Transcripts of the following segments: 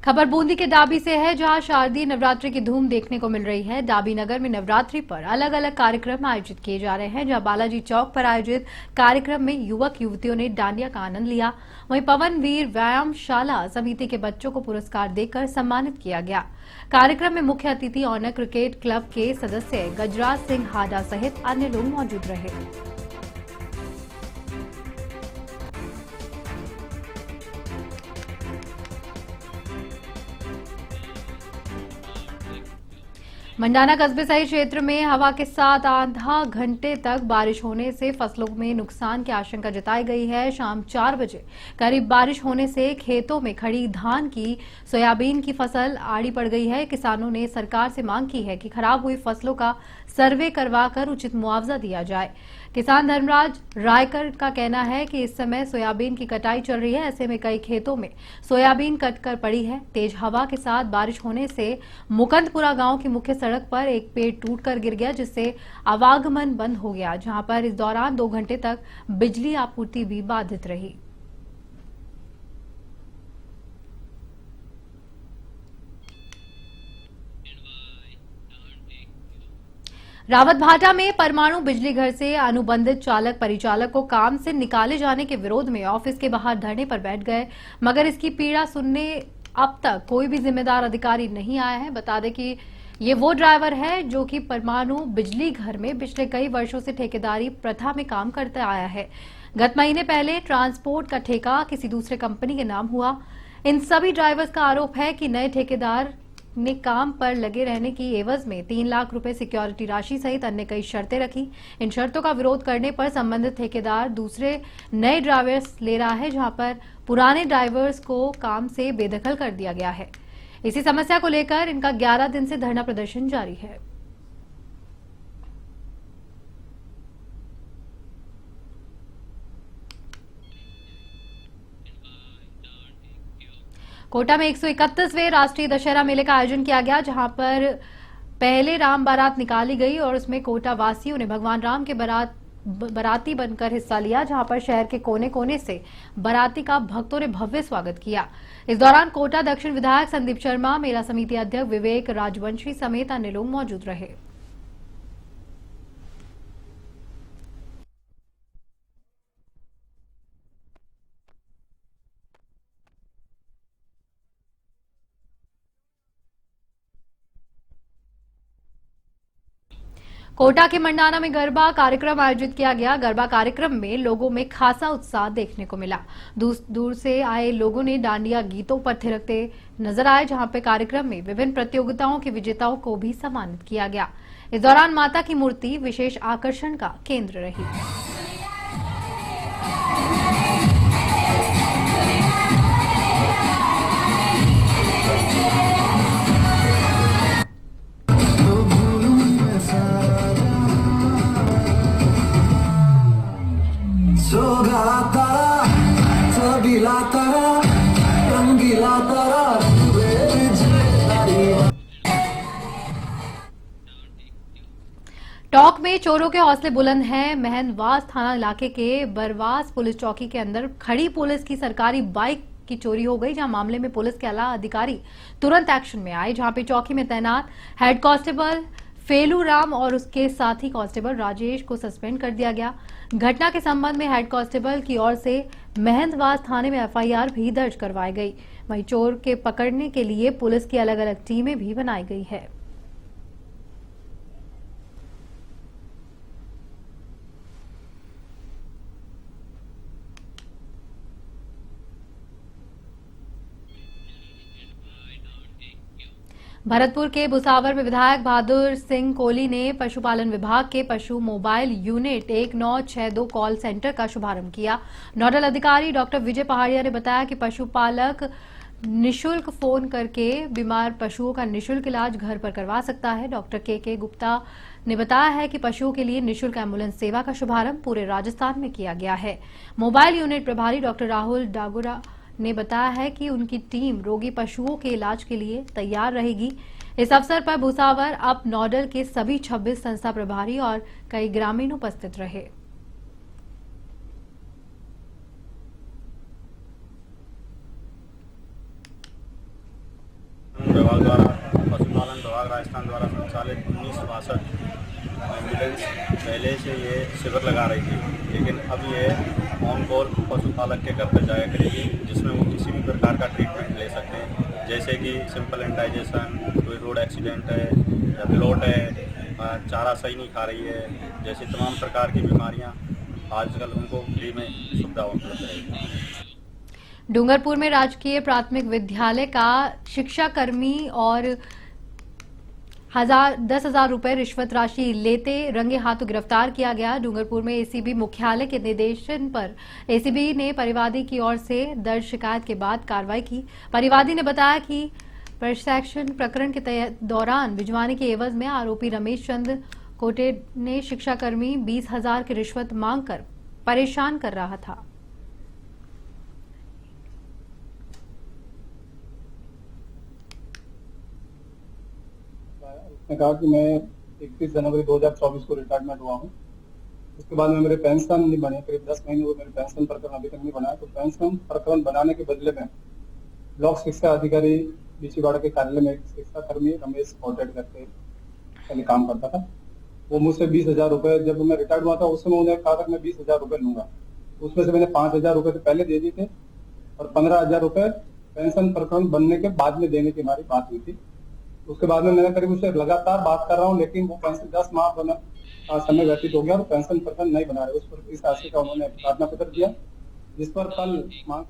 खबर बूंदी के डाबी से है, जहां शारदीय नवरात्रि की धूम देखने को मिल रही है। डाबी नगर में नवरात्रि पर अलग अलग कार्यक्रम आयोजित किए जा रहे हैं। जहां बालाजी चौक पर आयोजित कार्यक्रम में युवक युवतियों ने डांडिया का आनंद लिया। वहीं पवनवीर व्यायामशाला समिति के बच्चों को पुरस्कार देकर सम्मानित किया गया। कार्यक्रम में मुख्य अतिथि ऑनर क्रिकेट क्लब के सदस्य गजराज सिंह हाडा सहित अन्य लोग मौजूद रहे। मंडाना कस्बे सहित क्षेत्र में हवा के साथ आधा घंटे तक बारिश होने से फसलों में नुकसान की आशंका जताई गई है। शाम 4 बजे करीब बारिश होने से खेतों में खड़ी धान की सोयाबीन की फसल आड़ी पड़ गई है। किसानों ने सरकार से मांग की है कि खराब हुई फसलों का सर्वे करवाकर उचित मुआवजा दिया जाए। किसान धर्मराज रायकर का कहना है कि इस समय सोयाबीन की कटाई चल रही है। ऐसे में कई खेतों में सोयाबीन कटकर पड़ी है। तेज हवा के साथ बारिश होने से मुकंदपुरा गांव की मुख्य सड़क पर एक पेड़ टूटकर गिर गया, जिससे आवागमन बंद हो गया, जहां पर इस दौरान 2 घंटे तक बिजली आपूर्ति भी बाधित रही। रावतभाटा में परमाणु बिजली घर से अनुबंधित चालक परिचालक को काम से निकाले जाने के विरोध में ऑफिस के बाहर धरने पर बैठ गए, मगर इसकी पीड़ा सुनने अब तक कोई भी जिम्मेदार अधिकारी नहीं आया है। बता दें कि ये वो ड्राइवर है जो कि परमाणु बिजली घर में पिछले कई वर्षों से ठेकेदारी प्रथा में काम करता आया है। गत महीने पहले ट्रांसपोर्ट का ठेका किसी दूसरे कंपनी के नाम हुआ। इन सभी ड्राइवर्स का आरोप है कि नए ठेकेदार ने काम पर लगे रहने की एवज में 3 लाख रुपए सिक्योरिटी राशि सहित अन्य कई शर्तें रखी। इन शर्तों का विरोध करने पर संबंधित ठेकेदार दूसरे नए ड्राइवर्स ले रहा है, जहां पर पुराने ड्राइवर्स को काम से बेदखल कर दिया गया है। इसी समस्या को लेकर इनका 11 दिन से धरना प्रदर्शन जारी है। कोटा में 131वें राष्ट्रीय दशहरा मेले का आयोजन किया गया, जहां पर पहले राम बारात निकाली गई और उसमें कोटा वासियों ने भगवान राम के बाराती बनकर हिस्सा लिया, जहां पर शहर के कोने कोने से बाराती का भक्तों ने भव्य स्वागत किया। इस दौरान कोटा दक्षिण विधायक संदीप शर्मा, मेला समिति अध्यक्ष विवेक राजवंशी समेत अन्य लोग मौजूद रहे। कोटा के मंडाना में गरबा कार्यक्रम आयोजित किया गया। गरबा कार्यक्रम में लोगों में खासा उत्साह देखने को मिला। दूर दूर से आए लोगों ने डांडिया गीतों पर थिरकते नजर आए, जहां पे कार्यक्रम में विभिन्न प्रतियोगिताओं के विजेताओं को भी सम्मानित किया गया। इस दौरान माता की मूर्ति विशेष आकर्षण का केंद्र रही। टॉक में चोरों के हौसले बुलंद हैं। महंदवास थाना इलाके के बरवास पुलिस चौकी के अंदर खड़ी पुलिस की सरकारी बाइक की चोरी हो गई, जहां मामले में पुलिस के आला अधिकारी तुरंत एक्शन में आए, जहां पे चौकी में तैनात हेड कांस्टेबल फेलू राम और उसके साथी कांस्टेबल राजेश को सस्पेंड कर दिया गया। घटना के संबंध में हेड कांस्टेबल की ओर से महंदवास थाने में एफआईआर भी दर्ज करवाई गई। वहीं चोर के पकड़ने के लिए पुलिस की अलग अलग टीमें भी बनाई गई है। भरतपुर के भुसावर में विधायक बहादुर सिंह कोहली ने पशुपालन विभाग के पशु मोबाइल यूनिट 1962 कॉल सेंटर का शुभारंभ किया। नोडल अधिकारी डॉक्टर विजय पहाड़िया ने बताया कि पशुपालक निशुल्क फोन करके बीमार पशुओं का निशुल्क इलाज घर पर करवा सकता है। डॉक्टर के गुप्ता ने बताया है कि पशुओं के लिए निशुल्क एम्बुलेंस सेवा का शुभारंभ पूरे राजस्थान में किया गया है। मोबाइल यूनिट प्रभारी डॉक्टर राहुल डागुरा ने बताया है कि उनकी टीम रोगी पशुओं के इलाज के लिए तैयार रहेगी। इस अवसर पर भुसावर अप नोडल के सभी 26 संस्था प्रभारी और कई ग्रामीण उपस्थित रहे। 1962 एम्बुलेंस पहले से ये शिविर लगा रही थी, लेकिन अब ये ऑन कॉल पशुपालक के घर पर जाया करेगी, जिसमें वो किसी भी प्रकार का ट्रीटमेंट ले सकते हैं, जैसे कि सिंपल इंडाइजेशन, कोई रोड एक्सीडेंट है या ब्लॉट है, चारा सही नहीं खा रही है, जैसे तमाम प्रकार की बीमारियां आजकल उनको फ्री में सुविधा उपलब्ध है। डूंगरपुर में राजकीय प्राथमिक विद्यालय का शिक्षाकर्मी और 10,000 रुपए रिश्वत राशि लेते रंगे हाथों गिरफ्तार किया गया। डूंगरपुर में एसीबी मुख्यालय के निर्देशन पर एसीबी ने परिवादी की ओर से दर्ज शिकायत के बाद कार्रवाई की। परिवादी ने बताया कि प्रशिक्षण प्रकरण के दौरान भिजवाने के एवज में आरोपी रमेश चंद्र कोटे ने शिक्षाकर्मी 20,000 की रिश्वत मांगकर परेशान कर रहा था। उसने कहा कि मैं 31 जनवरी 2024 को रिटायरमेंट हुआ हूँ। उसके बाद में मेरे पेंशन नहीं बने, करीब 10 महीने हुए मेरे पेंशन प्रकरण अभी तक नहीं बना। तो पेंशन प्रकरण बनाने के बदले में ब्लॉक शिक्षा अधिकारी बीसीवाड़ा के कार्यालय में एक शिक्षा कर्मी रमेश कॉन्टेक्ट करके पहले काम करता था। वो मुझसे 20,000 रुपए, जब मैं रिटायर्ड हुआ था उस समय उन्हें कहा था मैं 20,000 रुपए लूंगा। उसमें से मैंने 5,000 रुपए तो पहले दे दिए थे और 15,000 रुपए पेंशन प्रकरण बनने के बाद में देने की हमारी बात हुई थी। उसके बाद में मैंने करीब उससे लगातार बात कर रहा हूँ, लेकिन वो पेंशन 10 माह समय व्यतीत हो गया और पेंशन प्रकरण नहीं बना रहे। उस पर इस आशय का उन्होंने प्रार्थना पत्र दिया, जिस पर कल मांग।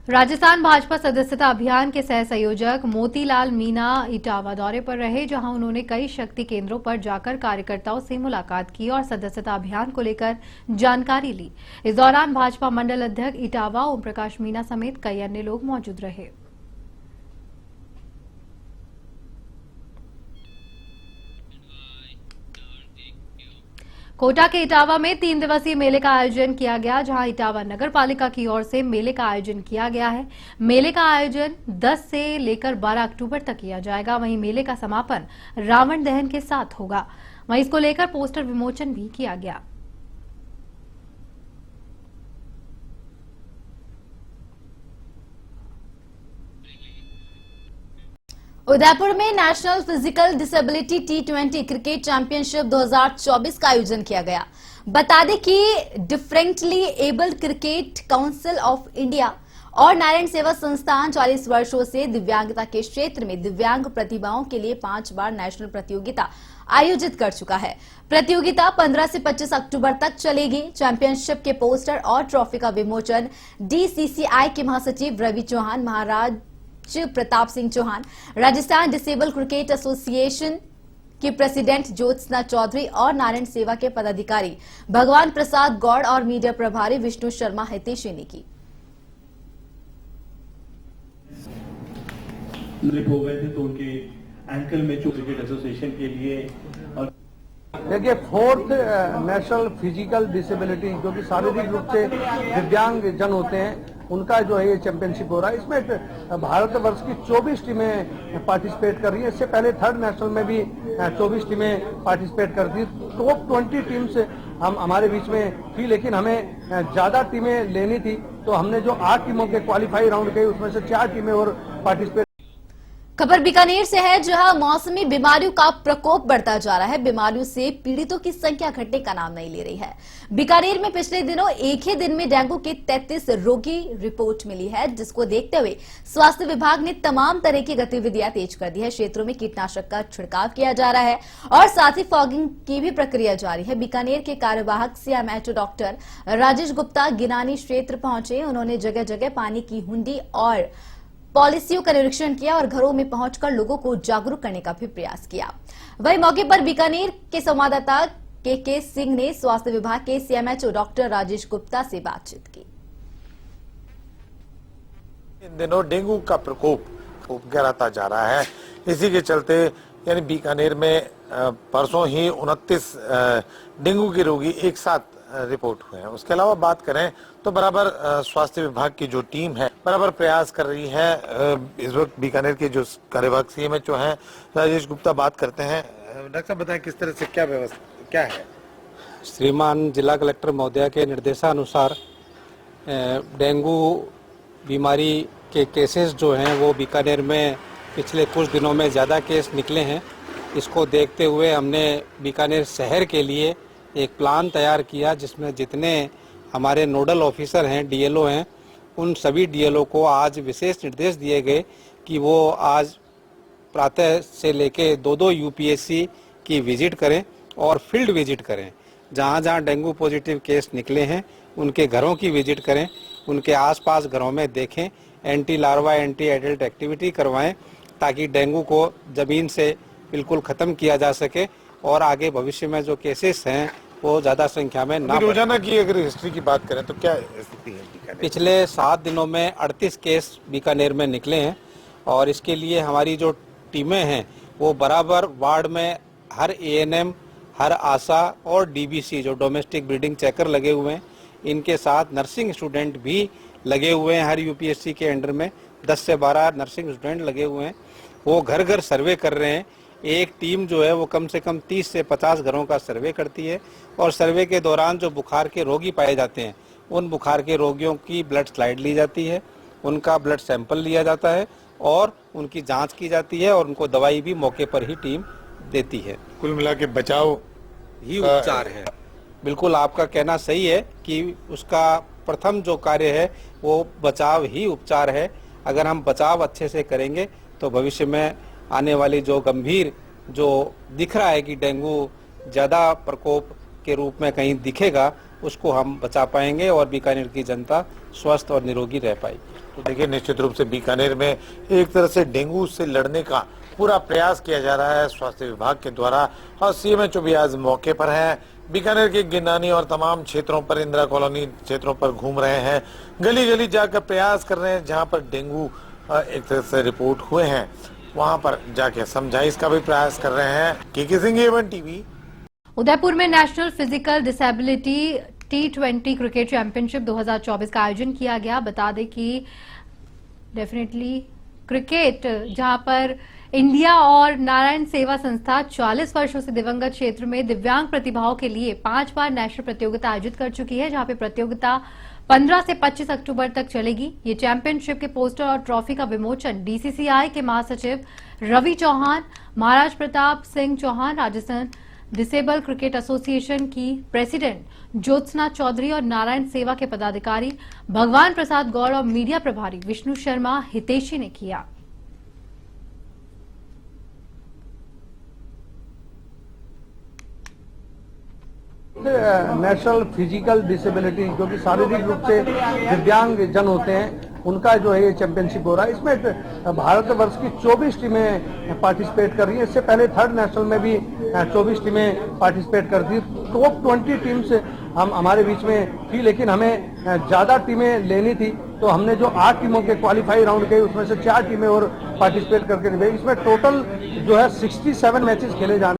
राजस्थान भाजपा सदस्यता अभियान के सह संयोजक मोतीलाल मीणा इटावा दौरे पर रहे, जहां उन्होंने कई शक्ति केंद्रों पर जाकर कार्यकर्ताओं से मुलाकात की और सदस्यता अभियान को लेकर जानकारी ली। इस दौरान भाजपा मंडल अध्यक्ष इटावा, ओम प्रकाश मीणा समेत कई अन्य लोग मौजूद रहे। कोटा के इटावा में 3 दिवसीय मेले का आयोजन किया गया, जहां इटावा नगर पालिका की ओर से मेले का आयोजन किया गया है। मेले का आयोजन 10 से लेकर 12 अक्टूबर तक किया जाएगा। वहीं मेले का समापन रावण दहन के साथ होगा। वहीं इसको लेकर पोस्टर विमोचन भी किया गया। उदयपुर में national physical disability T20 cricket championship 2024 का आयोजन किया गया। बता दें कि differently abled cricket council of India और नारायण सेवा संस्थान 40 वर्षों से दिव्यांगता के क्षेत्र में दिव्यांग प्रतिभाओं के लिए 5 बार नेशनल प्रतियोगिता आयोजित कर चुका है। प्रतियोगिता 15 से 25 अक्टूबर तक चलेगी। चैंपियनशिप के पोस्टर और ट्रॉफी का विमोचन DCCI के महासचिव Ravi Chauhan, Maharaj Pratap Singh Chauhan, Rajasthan disable cricket association की प्रेसिडेंट ज्योत्सना चौधरी और नारायण सेवा के पदाधिकारी भगवान प्रसाद गौड़ और मीडिया प्रभारी विष्णु शर्मा हितेशी ने की। हो गए थे तो उनके एंकल में क्रिकेट एसोसिएशन के लिए। और देखिए, 4th नेशनल फिजिकल डिसेबिलिटी, जो कि शारीरिक रूप से दिव्यांग जन होते हैं, उनका जो है ये चैंपियनशिप हो रहा है। इसमें भारतवर्ष की 24 टीमें पार्टिसिपेट कर रही है। इससे पहले 3rd नेशनल में भी 24 टीमें पार्टिसिपेट कर दी। टॉप 20 टीम्स हम हमारे बीच में थी, लेकिन हमें ज्यादा टीमें लेनी थी, तो हमने जो 8 टीमों के क्वालिफाई राउंड के, उसमें से 4 टीमें और पार्टिसिपेट। खबर बीकानेर से है, जहां मौसमी बीमारियों का प्रकोप बढ़ता जा रहा है। बीमारियों से पीड़ितों की संख्या घटने का नाम नहीं ले रही है। बीकानेर में पिछले दिनों एक ही दिन में डेंगू के 33 रोगी रिपोर्ट मिली है, जिसको देखते हुए स्वास्थ्य विभाग ने तमाम तरह की गतिविधियां तेज कर दी है। क्षेत्रों में कीटनाशक का छिड़काव किया जा रहा है और साथ ही फॉगिंग की भी प्रक्रिया जारी है। बीकानेर के कार्यवाहक CMHO डॉक्टर राजेश गुप्ता गिनानी क्षेत्र पहुंचे। उन्होंने जगह जगह पानी की हुंडी और पॉलिसियों का निरीक्षण किया और घरों में पहुंचकर लोगों को जागरूक करने का भी प्रयास किया। वहीं मौके पर बीकानेर के संवाददाता के सिंह ने स्वास्थ्य विभाग के CMHO डॉक्टर राजेश गुप्ता से बातचीत की। इन दिनों डेंगू का प्रकोप गहराता जा रहा है। इसी के चलते यानी बीकानेर में परसों ही 29 डेंगू के रोगी एक साथ रिपोर्ट हुए हैं। उसके अलावा बात करें तो बराबर स्वास्थ्य विभाग की जो टीम है बराबर प्रयास कर रही है। इस वक्त बीकानेर के जो कार्यवाहक CMHO हैं राजेश गुप्ता बात करते हैं। डॉक्टर साहब बताएं किस तरह से क्या व्यवस्था क्या है। श्रीमान जिला कलेक्टर महोदय के निर्देशानुसार डेंगू बीमारी के केसेस जो हैं वो बीकानेर में पिछले कुछ दिनों में ज़्यादा केस निकले हैं। इसको देखते हुए हमने बीकानेर शहर के लिए एक प्लान तैयार किया, जिसमें जितने हमारे नोडल ऑफिसर हैं, डीएलओ हैं, उन सभी डीएलओ को आज विशेष निर्देश दिए गए कि वो आज प्रातः से लेके 2-2 यूपीएससी की विजिट करें और फील्ड विजिट करें। जहाँ जहाँ डेंगू पॉजिटिव केस निकले हैं उनके घरों की विजिट करें, उनके आसपास घरों में देखें, anti larva anti adult activity करवाएं, ताकि डेंगू को ज़मीन से बिल्कुल ख़त्म किया जा सके और आगे भविष्य में जो केसेस हैं वो ज़्यादा संख्या में ना बढ़े। रोजाना की अगर हिस्ट्री की बात करें तो क्या स्थिति है बीकानेर? पिछले 7 दिनों में 38 केस बीकानेर में निकले हैं और इसके लिए हमारी जो टीमें हैं वो बराबर वार्ड में हर एएनएम, हर आशा और डीबीसी जो डोमेस्टिक ब्रीडिंग चेकर लगे हुए हैं, इनके साथ नर्सिंग स्टूडेंट भी लगे हुए हैं। हर यूपीएससी के अंडर में 10 से 12 नर्सिंग स्टूडेंट लगे हुए हैं। वो घर घर सर्वे कर रहे हैं। एक टीम जो है वो कम से कम 30 से 50 घरों का सर्वे करती है और सर्वे के दौरान जो बुखार के रोगी पाए जाते हैं उन बुखार के रोगियों की ब्लड स्लाइड ली जाती है, उनका ब्लड सैंपल लिया जाता है और उनकी जांच की जाती है और उनको दवाई भी मौके पर ही टीम देती है। कुल मिला के बचाव ही उपचार है। बिल्कुल आपका कहना सही है कि उसका प्रथम जो कार्य है वो बचाव ही उपचार है। अगर हम बचाव अच्छे से करेंगे तो भविष्य में आने वाली जो गंभीर जो दिख रहा है कि डेंगू ज़्यादा प्रकोप के रूप में कहीं दिखेगा, उसको हम बचा पाएंगे और बीकानेर की जनता स्वस्थ और निरोगी रह पाएगी। तो देखिए, निश्चित रूप से बीकानेर में एक तरह से डेंगू से लड़ने का पूरा प्रयास किया जा रहा है स्वास्थ्य विभाग के द्वारा और सीएमएचओ भी आज मौके पर है। बीकानेर के गिन्नानी और तमाम क्षेत्रों पर, इंदिरा कॉलोनी क्षेत्रों पर घूम रहे हैं, गली गली जाकर प्रयास कर रहे हैं। जहां पर डेंगू एक तरह से रिपोर्ट हुए हैं वहां पर जाके समझाइश का भी प्रयास कर रहे हैं। के सिंह, A1 टीवी। उदयपुर में national physical disability T20 cricket championship 2024 का आयोजन किया गया। बता दें कि डेफिनेटली क्रिकेट जहां पर इंडिया और नारायण सेवा संस्था 40 वर्षों से दिवंगत क्षेत्र में दिव्यांग प्रतिभाओं के लिए 5 बार नेशनल प्रतियोगिता आयोजित कर चुकी है, जहां पे प्रतियोगिता 15 से 25 अक्टूबर तक चलेगी। ये चैंपियनशिप के पोस्टर और ट्रॉफी का विमोचन डीसीसीआई के महासचिव Ravi Chauhan, Maharaj Pratap Singh Chauhan, Rajasthan disable cricket association की प्रेसिडेंट ज्योत्सना चौधरी और नारायण सेवा के पदाधिकारी भगवान प्रसाद गौड़ और मीडिया प्रभारी विष्णु शर्मा हितेशी ने किया। नेशनल फिजिकल डिसेबिलिटी, जो कि शारीरिक रूप से दिव्यांग जन होते हैं, उनका जो है ये चैंपियनशिप हो रहा है। इसमें भारतवर्ष की 24 टीमें पार्टिसिपेट कर रही हैं। इससे पहले 3rd नेशनल में भी 24 टीमें पार्टिसिपेट करती। टॉप 20 टीम्स हम हमारे बीच में थी, लेकिन हमें ज़्यादा टीमें लेनी थी, तो हमने जो 8 टीमों के क्वालिफाई राउंड के उसमें से 4 टीमें और पार्टिसिपेट करके, इसमें टोटल जो है 67 मैचेस खेले जाने।